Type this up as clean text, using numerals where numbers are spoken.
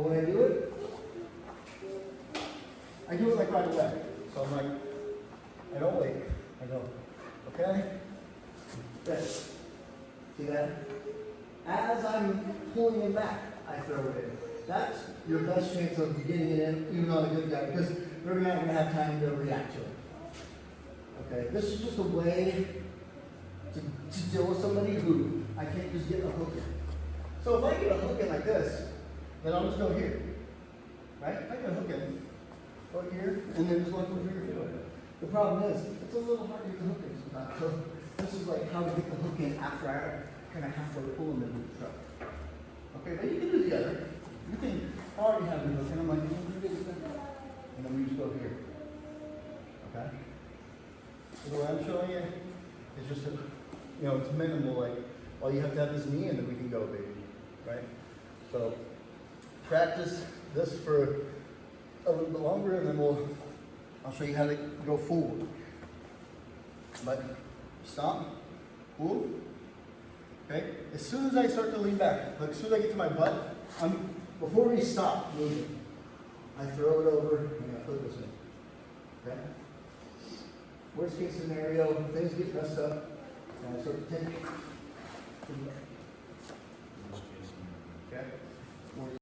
But when I do it like right away. So I'm like, I don't wait. I go, okay? This. See that? As I'm pulling him back, I throw it in. That's your best chance of getting it in, even on a good guy, because they're not going to have time to react to it. Okay? This is just a way to deal with somebody who I can't just get a hook in. So if I get a hook in like this, then I'll just go here. Right? If I get a hook in, go here, and then just let them figure it out. The problem is, it's a little hard to get the hook in sometimes. So this is like how to get the hook in after I kind of halfway pull them into the truck. Okay, but you can do the other. You can already have the hook in. I'm like, and then we just go here. Okay? So the way I'm showing you is just, it's minimal. Like, all you have to have this knee, and then we can go, baby. Right? So practice this for a little bit longer, and then I'll show you how to go forward. But stop, pull. Okay? As soon as I start to lean back, like as soon as I get to my butt, before we stop moving, I throw it over and I put this in. Okay? Worst case scenario, things get messed up, and I start to take it. Okay?